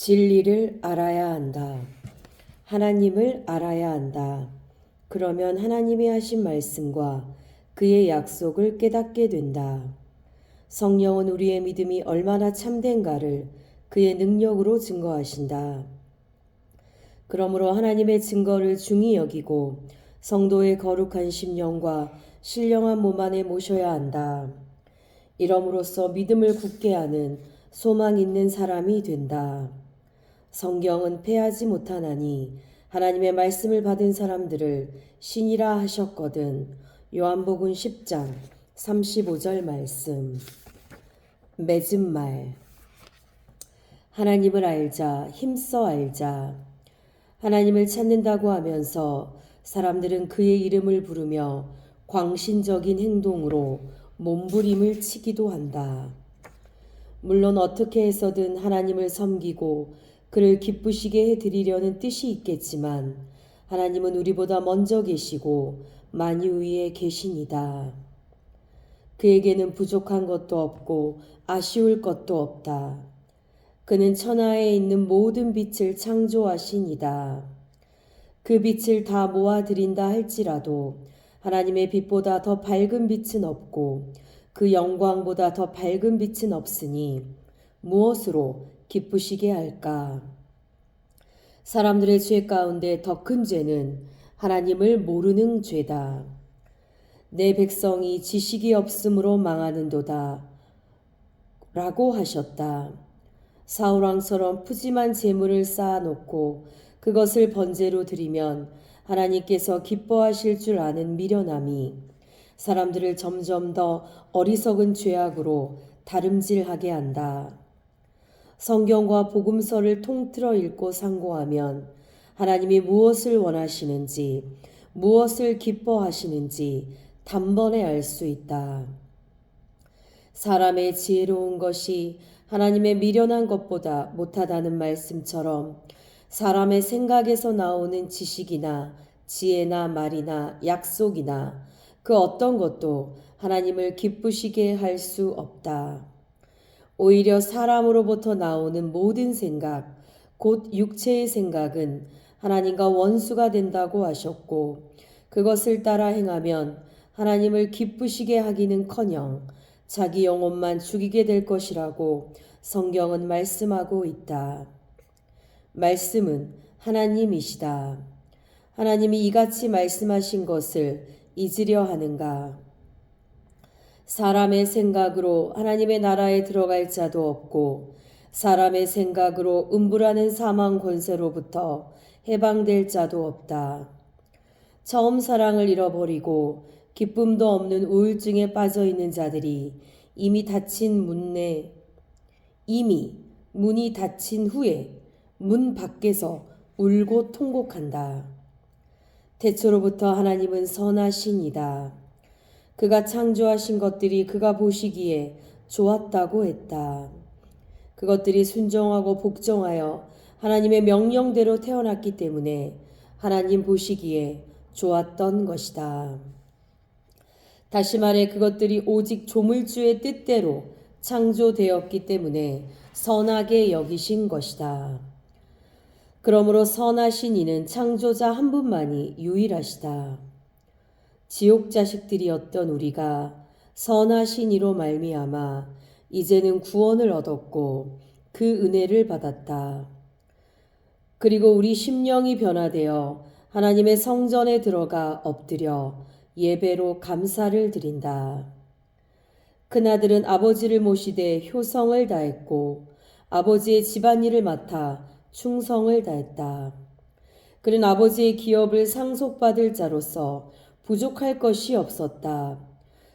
진리를 알아야 한다. 하나님을 알아야 한다. 그러면 하나님이 하신 말씀과 그의 약속을 깨닫게 된다. 성령은 우리의 믿음이 얼마나 참된가를 그의 능력으로 증거하신다. 그러므로 하나님의 증거를 중히 여기고 성도의 거룩한 심령과 신령한 몸 안에 모셔야 한다. 이럼으로써 믿음을 굳게 하는 소망 있는 사람이 된다. 성경은 패하지 못하나니 하나님의 말씀을 받은 사람들을 신이라 하셨거든. 요한복음 10장 35절 말씀. 맺은 말. 하나님을 알자, 힘써 알자. 하나님을 찾는다고 하면서 사람들은 그의 이름을 부르며 광신적인 행동으로 몸부림을 치기도 한다. 물론 어떻게 해서든 하나님을 섬기고 그를 기쁘시게 해드리려는 뜻이 있겠지만 하나님은 우리보다 먼저 계시고 만유 위에 계시니다. 그에게는 부족한 것도 없고 아쉬울 것도 없다. 그는 천하에 있는 모든 빛을 창조하시니다. 그 빛을 다 모아드린다 할지라도 하나님의 빛보다 더 밝은 빛은 없고 그 영광보다 더 밝은 빛은 없으니 무엇으로 기쁘시게 할까? 사람들의 죄 가운데 더 큰 죄는 하나님을 모르는 죄다. 내 백성이 지식이 없으므로 망하는도다 라고 하셨다. 사울왕처럼 푸짐한 재물을 쌓아놓고 그것을 번제로 드리면 하나님께서 기뻐하실 줄 아는 미련함이 사람들을 점점 더 어리석은 죄악으로 다름질하게 한다. 성경과 복음서를 통틀어 읽고 상고하면 하나님이 무엇을 원하시는지, 무엇을 기뻐하시는지 단번에 알 수 있다. 사람의 지혜로운 것이 하나님의 미련한 것보다 못하다는 말씀처럼 사람의 생각에서 나오는 지식이나 지혜나 말이나 약속이나 그 어떤 것도 하나님을 기쁘시게 할 수 없다. 오히려 사람으로부터 나오는 모든 생각, 곧 육체의 생각은 하나님과 원수가 된다고 하셨고 그것을 따라 행하면 하나님을 기쁘시게 하기는커녕 자기 영혼만 죽이게 될 것이라고 성경은 말씀하고 있다. 말씀은 하나님이시다. 하나님이 이같이 말씀하신 것을 잊으려 하는가? 사람의 생각으로 하나님의 나라에 들어갈 자도 없고 사람의 생각으로 음부라는 사망 권세로부터 해방될 자도 없다. 처음 사랑을 잃어버리고 기쁨도 없는 우울증에 빠져 있는 자들이 이미 문이 닫힌 후에 문 밖에서 울고 통곡한다. 태초로부터 하나님은 선하시니다. 그가 창조하신 것들이 그가 보시기에 좋았다고 했다. 그것들이 순종하고 복종하여 하나님의 명령대로 태어났기 때문에 하나님 보시기에 좋았던 것이다. 다시 말해 그것들이 오직 조물주의 뜻대로 창조되었기 때문에 선하게 여기신 것이다. 그러므로 선하신 이는 창조자 한 분만이 유일하시다. 지옥 자식들이었던 우리가 선하신 이로 말미암아 이제는 구원을 얻었고 그 은혜를 받았다. 그리고 우리 심령이 변화되어 하나님의 성전에 들어가 엎드려 예배로 감사를 드린다. 그나들은 아버지를 모시되 효성을 다했고 아버지의 집안일을 맡아 충성을 다했다. 그는 아버지의 기업을 상속받을 자로서 부족할 것이 없었다.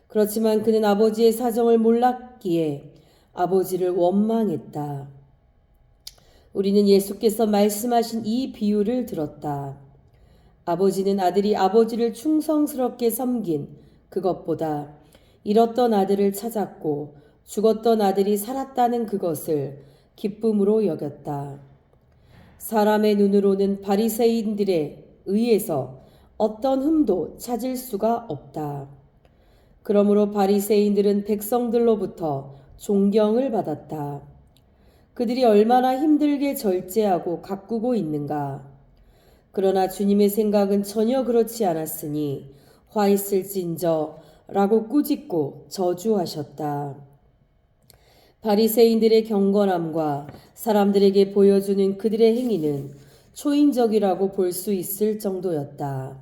그렇지만 그는 아버지의 사정을 몰랐기에 아버지를 원망했다. 우리는 예수께서 말씀하신 이 비유를 들었다. 아버지는 아들이 아버지를 충성스럽게 섬긴 그것보다 잃었던 아들을 찾았고 죽었던 아들이 살았다는 그것을 기쁨으로 여겼다. 사람의 눈으로는 바리새인들에 의해서 어떤 흠도 찾을 수가 없다. 그러므로 바리새인들은 백성들로부터 존경을 받았다. 그들이 얼마나 힘들게 절제하고 가꾸고 있는가. 그러나 주님의 생각은 전혀 그렇지 않았으니 화 있을진저 라고 꾸짖고 저주하셨다. 바리새인들의 경건함과 사람들에게 보여주는 그들의 행위는 초인적이라고 볼 수 있을 정도였다.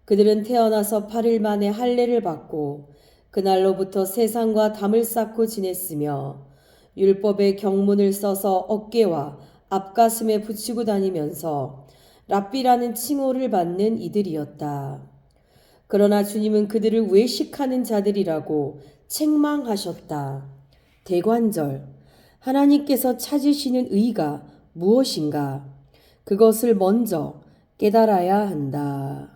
그들은 태어나서 8일 만에 할례를 받고 그날로부터 세상과 담을 쌓고 지냈으며 율법의 경문을 써서 어깨와 앞가슴에 붙이고 다니면서 랍비라는 칭호를 받는 이들이었다. 그러나 주님은 그들을 외식하는 자들이라고 책망하셨다. 대관절, 하나님께서 찾으시는 의가 무엇인가? 그것을 먼저 깨달아야 한다.